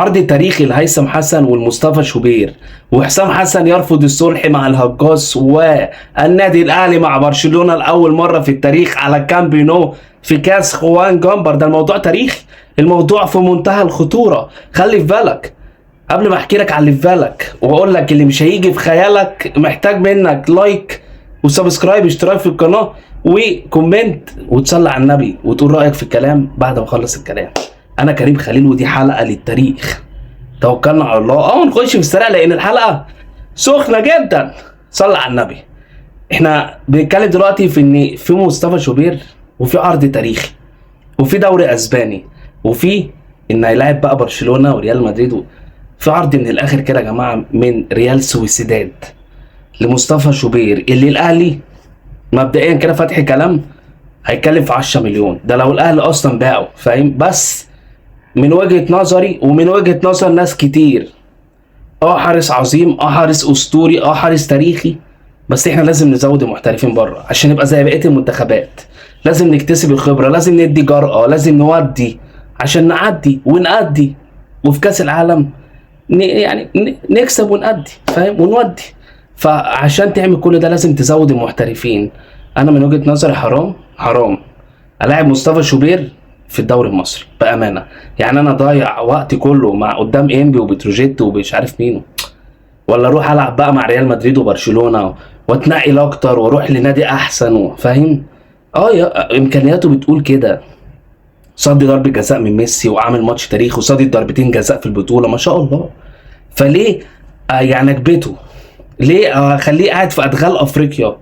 عرض تاريخي لهيثم حسن والمصطفى شوبير، وحسام حسن يرفض الصلح مع الهجاص، والنادي الاهلي مع برشلونة لاول مرة في التاريخ على الكامب نو في كاس خوان جامبر. ده الموضوع تاريخي، الموضوع في منتهى الخطورة. خلي في بالك قبل ما احكي لك على اللي في بالك واقول لك اللي مش هيجي في خيالك، محتاج منك لايك وسبسكرايب، اشتراك في القناة وكومنت وتصلي على النبي وتقول رأيك في الكلام بعد ما اخلص الكلام. انا كريم خليل ودي حلقة للتاريخ. توكلنا على الله. نخش في السريع لان الحلقة سخنة جدا. صلي على النبي. احنا بنتكلم دلوقتي في ان في مصطفى شوبير، وفي عرض تاريخي، وفي دوري اسباني، وفي ان هيلاعب بقى برشلونة وريال مدريد. في عرض من الاخر كده يا جماعة من ريال سويسيداد لمصطفى شوبير، اللي الاهلي مبدئيا كده فتح كلام هيتكلم في 10 مليون. ده لو الاهلي اصلا باعه، فاهم؟ بس من وجهة نظري ومن وجهة نظر ناس كتير، حارس عظيم، حارس اسطوري، حارس تاريخي، بس احنا لازم نزود المحترفين بره عشان نبقى زي بقية المنتخبات. لازم نكتسب الخبرة، لازم ندي جرأة، لازم نودي عشان نعدي ونأدي، وفي كاس العالم نكسب ونأدي، فاهم؟ ونودي. فعشان تعمل كل ده لازم تزود المحترفين. انا من وجهة نظري حرام الاعب مصطفى شوبير في الدوري المصري بامانه. يعني انا ضايع وقتي كله مع قدام انبي وبتروجيت ومش عارف مين، ولا اروح العب بقى مع ريال مدريد وبرشلونه واتنقل اكتر واروح لنادي احسن، فاهم؟ يا امكانياته بتقول كده. صد ضربه جزاء من ميسي وعامل ماتش تاريخي، وصد ضربتين جزاء في البطوله، ما شاء الله. فليه يعني اكبته؟ ليه اخليه قاعد في ادغال افريقيا؟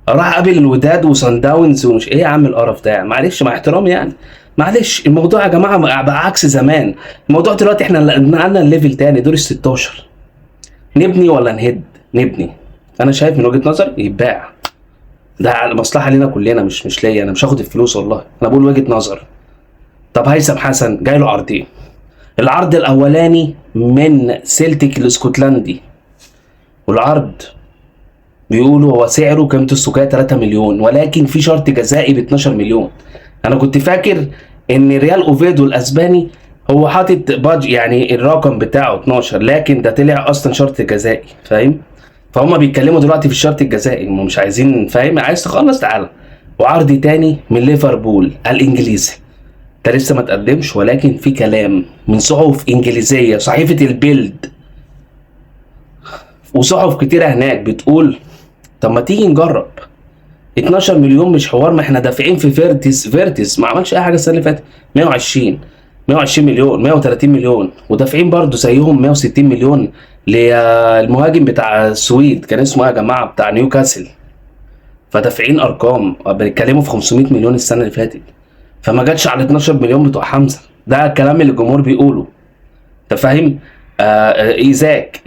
راح قابل الوداد وصن داونز ومش ايه يا عم القرف ده يعني؟ معلش مع احترامي يعني، معلش. الموضوع يا جماعه بقى عكس زمان. الموضوع دلوقتي احنا نقلنا الليفل تاني، دور ال 16. نبني ولا نهد؟ نبني. انا شايف من وجهه نظري يتباع، ده على مصلحه لينا كلنا، مش ليا انا، مش هاخد الفلوس والله، انا بقول وجهه نظر. طب هيثم حسن جاي له عرضين. العرض الاولاني من سيلتيك الاسكتلندي، والعرض بيقولوا هو سعره قيمته السوقيه 3 مليون، ولكن في شرط جزائي ب 12 مليون. انا كنت فاكر ان ريال اوفيدو الاسباني هو حاطط يعني الرقم بتاعه 12، لكن ده طلع اصلا شرط جزائي، فاهم؟ فهم بيتكلموا دلوقتي في الشرط الجزائي، هم مش عايزين، فاهم؟ عايز تخلص تعالى. وعرض تاني من ليفربول الانجليزي، ده لسه ما تقدمش، ولكن في كلام من صحف انجليزيه، صحيفه البيلد وصحف كتيره هناك بتقول طب ما تيجي نجرب. 12 مليون مش حوار، ما احنا دافعين في فيرتس ما عملش اي حاجه السنه اللي فاتت 120 مليون، 130 مليون، ودافعين برضو زيهم 160 مليون للمهاجم بتاع السويد، كان اسمه ايه يا جماعه، بتاع نيوكاسل. فدافعين ارقام، بنتكلموا في 500 مليون السنه اللي فاتت، فما جاتش على 12 مليون بتوع حمزه. ده الكلام اللي الجمهور بيقوله، انت فاهم؟ ايزاك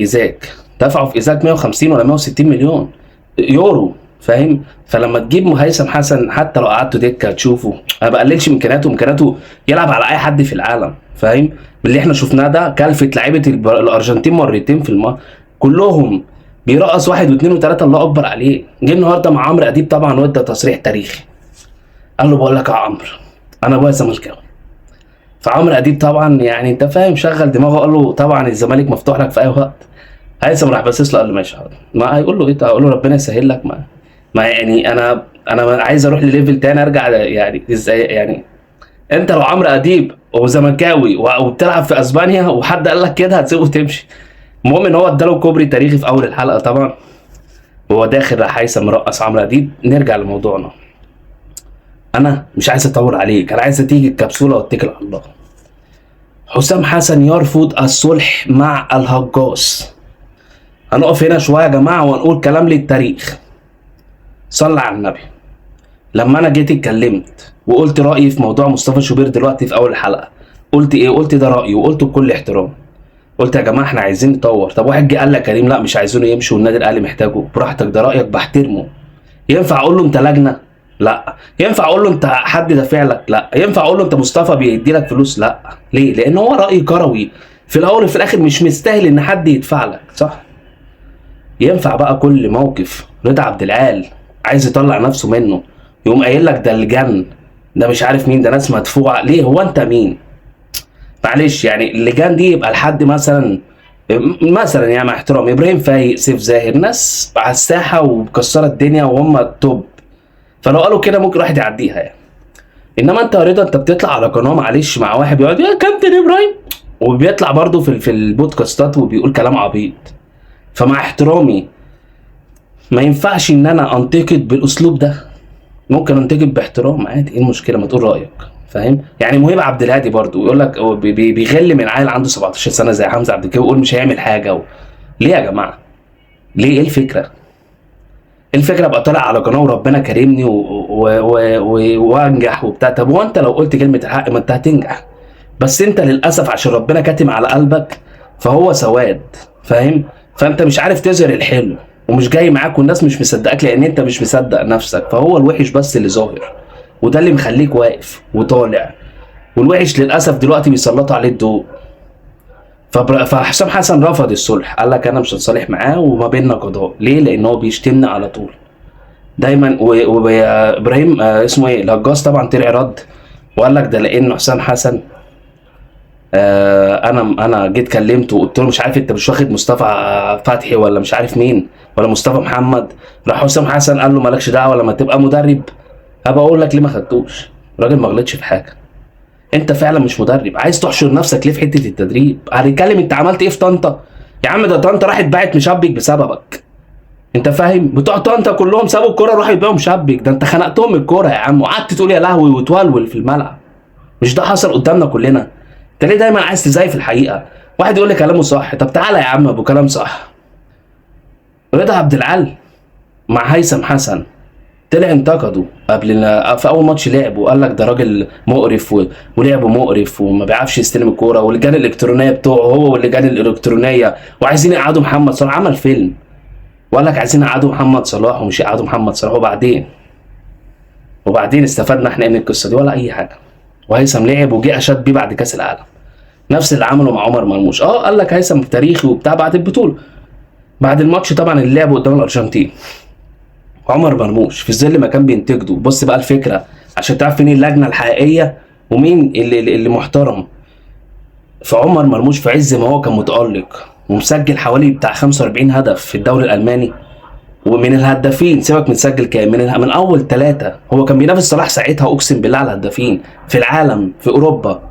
دفعوا في ايزاك 150 ولا 160 مليون يورو، فاهم؟ فلما تجيب هيثم حسن حتى لو قعدته دكه تشوفه، ما بقللش من امكانياته يلعب على اي حد في العالم، فاهم؟ اللي احنا شفناه ده كلفت لعيبه الارجنتين مرتين في كلهم بيرقص واحد واثنين وثلاثه، الله اكبر عليه. جه النهارده مع عمرو اديب طبعا وادى تصريح تاريخي، قال له بقول لك يا عمرو انا ابويا زملكاوي. فعمرو اديب طبعا يعني انت فاهم شغل دماغه، قال له طبعا الزمالك مفتوح لك في اي وقت. هيثم راح باصص له قال له ماشي حاضر. ما هيقول له ايه؟ هيقول له ربنا يسهل لك. ما يعني انا عايز اروح لليفل تاني ارجع، يعني ازاي يعني؟ انت لو عمرو اديب وزملكاوي وبتلعب في اسبانيا وحد قال لك كده هتسيبه تمشي؟ المهم ان هو اداله كوبري تاريخي في اول الحلقه طبعا، وهو داخل راح هيثم مرقص عمرو اديب. نرجع لموضوعنا. انا مش عايز اطول عليك، انا عايز تيجي الكبسوله واتكل على الله. حسام حسن يرفض الصلح مع الهجاص. هنقف هنا شويه يا جماعه ونقول كلام للتاريخ. صلى على النبي. لما انا جيت اتكلمت وقلت رايي في موضوع مصطفى شوبير دلوقتي في اول الحلقه، قلت ايه؟ قلت ده رايي، وقلت بكل احترام. قلت يا جماعه احنا عايزين نطور. طب واحد جه قال لك كريم لا مش عايزينه يمشي والنادي الاهلي محتاجه، براحتك، ده رايك بحترمه. ينفع اقول له انت لجنه؟ لا. ينفع اقول له انت حد دافع لك؟ لا. ينفع اقول له انت مصطفى بيدي لك فلوس؟ لا. ليه؟ لان هو راي كروي في الاول وفي الاخر، مش مستاهل ان حد يدفع لك، صح؟ ينفع بقى كل موقف رضا عبد العال عايز يطلع نفسه منه يقوم قايل لك ده الجن، ده مش عارف مين، ده ناس مدفوعه؟ ليه؟ هو انت مين؟ معلش يعني اللجان دي يبقى لحد مثلا يعني مع احترامي ابراهيم فايق، سيف زاهر، ناس على الساحه ومكسره الدنيا وهم التوب، فلو قالوا كده ممكن واحد يعديها يعني. انما انت يا رضا انت بتطلع على قناه معلش مع واحد بيقعد يا كابتن ابراهيم، وبيطلع برضه في البودكاستات وبيقول كلام عبيط. فمع احترامي ما ينفعش ان انا انتقد بالاسلوب ده. ممكن انتقد باحترام عادي، ايه المشكله؟ ما تقول رايك، فاهم؟ يعني مهيب عبد الهادي برضه يقول لك هو بيغل من عيل عنده 17 سنه زي حمزه عبد الكريم ويقول مش هيعمل حاجه ليه يا جماعه؟ ليه؟ ايه الفكره؟ الفكره ابقى طالع على قناه وربنا كرمني وانجح وبتاع. طب هو انت لو قلت كلمه الحق ما انت هتنجح، بس انت للاسف عشان ربنا كاتم على قلبك فهو سواد، فاهم؟ فانت مش عارف تظهر الحلو ومش جاي معاك والناس مش مصدقاك لان انت مش مصدق نفسك، فهو الوحش بس اللي ظاهر وده اللي مخليك واقف وطالع، والوحش للاسف دلوقتي بيسلطوا عليه الضوء. فحسام حسن رفض الصلح، قال لك انا مش هتصالح معاه وما بيننا قضاء. ليه؟ لان هو بيشتمنا على طول دايما. وابراهيم اسمه ايه الهجاص طبعا طلع رد وقال لك ده لانه حسام حسن انا جيت كلمته وقلت له مش عارف انت مش واخد مصطفى فتحي ولا مش عارف مين ولا مصطفى محمد. راح حسام حسن قال له مالكش دعوه لما تبقى مدرب هبقى اقول لك ليه ما خدتوش. الراجل ما غلطش في حاجه. انت فعلا مش مدرب، عايز تحشر نفسك ليه في حته التدريب؟ هنتكلم انت عملت ايه في طنطا يا عم؟ ده طنطا راحت باعت مشبك بسببك، انت فاهم؟ بتوع طنطا كلهم سابوا الكوره راحوا يبيعوا مشبك، ده انت خنقتهم من الكوره يا عم وقعدت تقول يا لهوي وتولول في الملعب. مش ده حصل قدامنا كلنا؟ انت ليه دايما عايز تزيف الحقيقه؟ واحد يقول لي كلامه صح، طب تعالى يا عم ابو كلام صح. رضا عبد العال مع هيثم حسن طلع انتقدوا في اول ماتش لعب وقال لك ده راجل مقرف ولعبه مقرف وما بيعرفش يستلم الكوره واللجان الالكترونيه بتوعه هو واللجان الالكترونيه وعايزين يقعدوا محمد صلاح. عمل فيلم وقال لك عايزين يقعدوا محمد صلاح ومش يقعدوا محمد صلاح. وبعدين استفدنا احنا من القصه دي ولا اي حاجه؟ وهيثم لعب وجه اشاد بيه بعد كاس العالم، نفس اللي عمله مع عمر مرموش. قال لك هيثم تاريخي وبتاع بعد البطوله. بعد الماتش طبعا اللي لعبوا قدام الارجنتين عمر مرموش في ظل ما كان بينتقده. بص بقى الفكره عشان تعرف مين اللجنه الحقيقيه ومين اللي محترم. فعمر مرموش في عز ما هو كان متالق ومسجل حوالي بتاع 45 هدف في الدوري الالماني، ومن الهدافين سيبك من سجل كام، من اول 3 هو كان بينافس صلاح ساعتها اقسم بالله على الهدافين في العالم في اوروبا.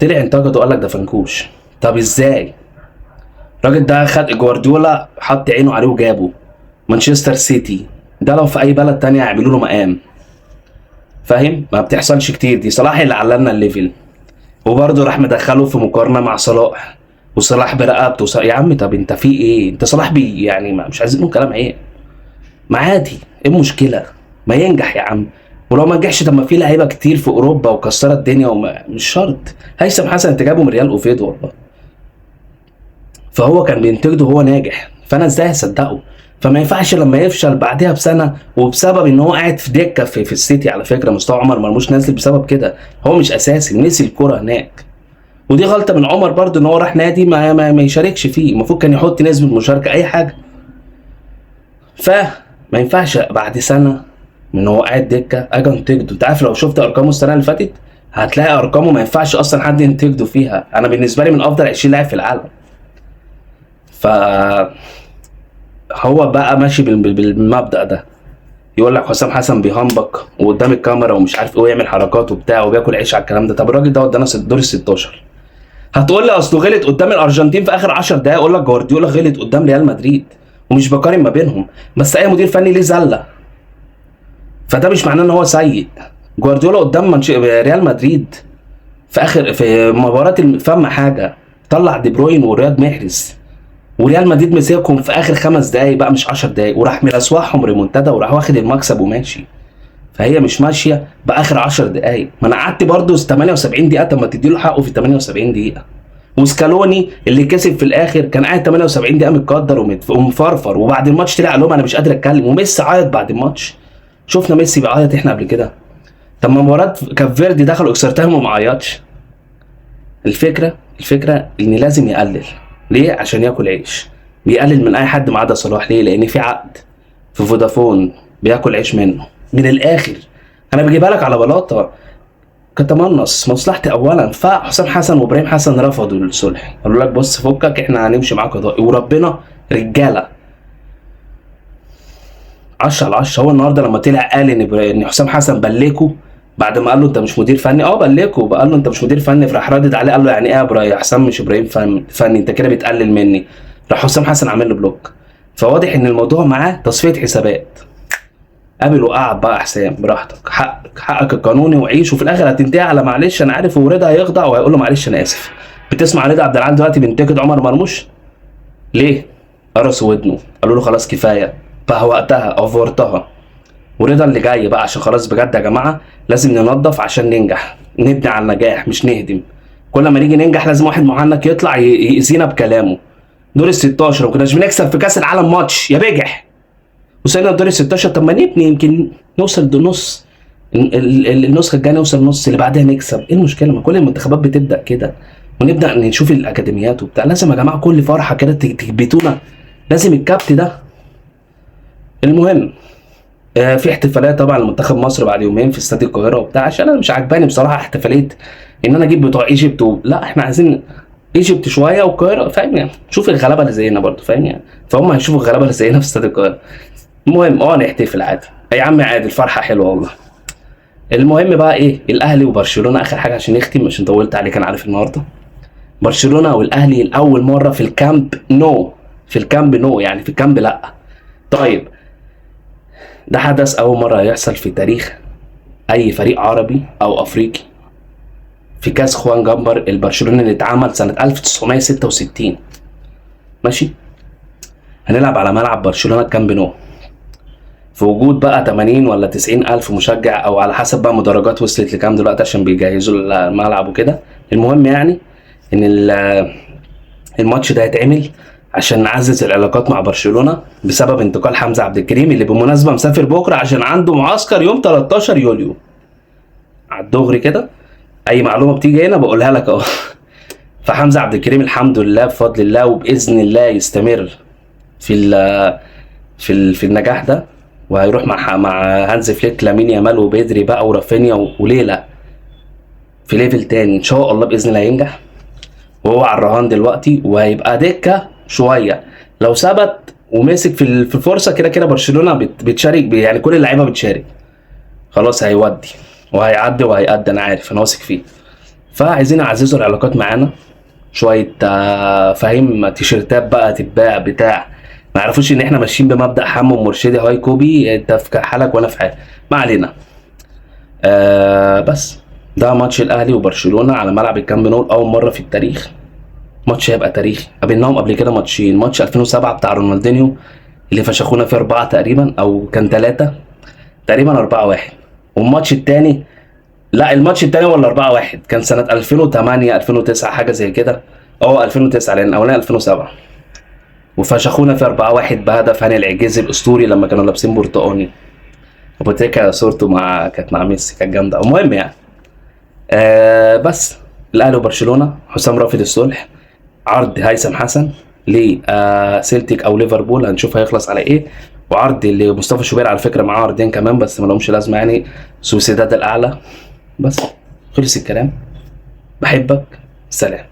طلع انتقده وقال لك ده فنكوش. طب ازاي؟ الراجل ده خد جوارديولا حط عينه عليه وجابه مانشستر سيتي، ده لو في اي بلد تانية هيعملوا له مقام، فاهم؟ ما بتحصلش كتير دي. صلاح اللي علمنا الليفل وبرضه راح مدخله في مقارنه مع صلاح وصلاح برقبته. يا عم طب انت في ايه؟ انت صلاح يعني مش عايزين نقول كلام عيب، ما عادي، ايه المشكله؟ ما ينجح يا عم، ولو ما نجحش طب ما في لعيبه كتير في اوروبا وكسرت الدنيا مش شرط. هيثم حسن انت جابه من ريال اوفيدو والله، فهو كان بينتقده وهو ناجح، فانا ازاي اصدقه؟ فما ينفعش لما يفشل بعدها بسنه وبسبب ان هو قاعد في دكه في السيتي. على فكره مستوى عمر مرموش نازل بسبب كده، هو مش اساسي ونسي الكوره هناك. ودي غلطه من عمر برضه ان هو راح نادي ما يشاركش فيه، المفروض كان يحط نسبه مشاركه اي حاجه. فما ينفعش بعد سنه من هو قاعد دكه اجي انتقده. انت عارف لو شفت ارقامه السنه اللي فاتت هتلاقي ارقامه ما ينفعش اصلا حد ينتقده فيها. انا بالنسبه لي من افضل 20 لاعب في العالم. ف هو بقى ماشي بالمبدأ ده، يقول لك حسام حسن بيهنبك وقدام الكاميرا ومش عارف ايه ويعمل حركات وبتاع وبياكل عيش على الكلام ده. طب الراجل ده ودانا دور ال 16. هتقول لي اصله غلط قدام الارجنتين في اخر 10 دقايق، اقول لك جوارديولا غلط قدام ريال مدريد ومش بقارن ما بينهم، بس اي مدير فني ليه زله، فده مش معناه ان هو سيء. جوارديولا قدام ريال مدريد في مباراه فما حاجه طلع دي بروين ورياض محرز وريال مدريد مسكهم في اخر 5 دقايق بقى مش 10 دقايق وراح ملسوحهم ريمونتادا وراح واخد المكسب وماشي. فهي مش ماشيه باخر 10 دقايق. ما انا قعدت برده 78 دقيقه، طب ما تديله حقه في 78 دقيقه. وسكالوني اللي كسب في الاخر كان قاعد 78 دقيقه متقدر ومفرفر، وبعد الماتش طلع قال لهم انا مش قادر اتكلم. وميسي عيط بعد الماتش، شفنا ميسي بيعيط احنا قبل كده؟ طب ما مباراه كاب فيردي دخلوا اكسترا تايم وما عيطش. الفكره ان لازم يقلل. ليه؟ عشان ياكل عيش. بيقلل من اي حد ما عدا صلاح. ليه؟ لان في عقد في فودافون بياكل عيش منه من الاخر. انا بجيبها لك على بلاطه. كتمنص مصلحتي اولا. فحسام حسن وابراهيم حسن رفضوا الصلح، قالوا لك بص فكك احنا هنمشي معاك قضائي، وربنا رجاله 10 على 10. هو النهارده لما طلع قال ان حسام حسن بلكه بعد ما قال له انت مش مدير فني، بلكه قال له انت مش مدير فني، فراح ردد عليه قال له يعني ايه يا ابراهيم حسام مش ابراهيم فني، انت كده بتقلل مني. راح حسام حسن عامل له بلوك. فواضح ان الموضوع معاه تصفيه حسابات. قابل وقعد بقى حسام براحتك، حقك القانوني وعيش، وفي الاخر هتنتهي على معلش انا عارف، ورضا هيخضع وهيقول له معلش انا اسف. بتسمع رضا عبد العال دلوقتي بينتقد عمر مرموش ليه؟ قرصوا ودنه قالوا له خلاص كفايه بقى وقتها افورتها. ورضا اللي جاي بقى عشان خلاص بجد يا جماعه لازم ننظف عشان ننجح، نبني على النجاح مش نهدم. كل ما نيجي ننجح لازم واحد محنك يطلع يأذينا بكلامه. دور ال 16 ما كناش بنكسب في كاس العالم ماتش يا بجح، وصلنا دور ال 16. طب ما نبني يمكن نوصل لنص النسخه الجايه، نوصل نص اللي بعدها نكسب. ايه المشكله؟ ما كل المنتخبات بتبدا كده، ونبدا نشوف الاكاديميات وبتاع. لازم يا جماعه كل فرحه كده تكبتونا، لازم الكبت ده. المهم في احتفاليه طبعا لمنتخب مصر بعد يومين في استاد القاهره وبتاع، عشان انا مش عجباني بصراحه احتفاليه ان انا اجيب بتوع ايجيبت لا احنا عايزين ايجيبت شويه والقاهره، فاهم يعني؟ شوف الغلابه اللي زينا برضه، فاهم يعني؟ فهم هيشوفوا الغلابه اللي زينا في استاد القاهره. المهم نحتفل عادي يا عم، عادي الفرحه حلوه والله. المهم بقى ايه، الاهلي وبرشلونه اخر حاجه عشان نختم، عشان طولت عليك انا عارف النهارده. برشلونه والاهلي لاول مره في الكامب نو، في الكامب نو يعني في الكامب لا. طيب ده حدث اول مره يحصل في تاريخ اي فريق عربي او افريقي في كاس خوان جمبر البرشلوني اللي اتعمل سنه 1966. ماشي، هنلعب على ملعب برشلونه الكامب نو في وجود بقى 80 ولا 90 الف مشجع، او على حسب بقى مدرجات وصلت لكام دلوقتي عشان بيجهزوا الملعب وكده. المهم يعني ان الماتش ده هيتعمل عشان نعزز العلاقات مع برشلونه بسبب انتقال حمزه عبد الكريم، اللي بالمناسبه مسافر بكره عشان عنده معسكر يوم 13 يوليو. على الدغري كده اي معلومه بتيجي هنا بقولها لك اهو. فحمزه عبد الكريم الحمد لله بفضل الله وباذن الله يستمر في النجاح ده، وهيروح مع هانز فليك لامين يامال وبيدري بقى ورافينيا وليلى في ليفل تاني ان شاء الله باذن الله ينجح. وهو على الرهان دلوقتي وهيبقى دكه شويه، لو ثبت ومسك في الفرصه كده كده برشلونه بتشارك يعني كل اللعيبه بتشارك. خلاص هيودي وهيعدي وهيأدي، انا عارف انا واثق فيه. فعايزين نعززوا العلاقات معانا شويه، فاهم؟ تيشيرتات بقى تتباع بتاع، ما يعرفوش ان احنا ماشيين بمبدأ حمو مرشدي هاي كوبي، انت في حالك وانا في حالي، ما علينا. بس ده ماتش الاهلي وبرشلونه على ملعب الكامب نو اول مره في التاريخ. ماتش هيبقى تاريخي. قابلناهم قبل كده ماتشين، ماتش 2007 بتاع رونالدينيو اللي فشخونا فيه 4 تقريبا او كان 3 تقريبا 4-1، والماتش التاني لا الماتش التاني ولا 4-1 كان سنه 2008 2009 حاجه زي كده. 2009 لان الاولاني 2007 وفشخونا في 4-1 بهدف هاني العجيزي الاسطوري لما كانوا لابسين برتقاني. ابو تريكه صورته كانت مع ميسي كانت جامده. المهم يعني بس الاهلي وبرشلونه، حسام رافض الصلح، عرض هيثم حسن لسيلتيك او ليفربول هنشوف هيخلص على ايه، وعرض لمصطفى شوبير على فكره معاه عرضين كمان بس ما لهمش لازمه يعني، سوسيداد الاعلى. بس خلص الكلام، بحبك، سلام.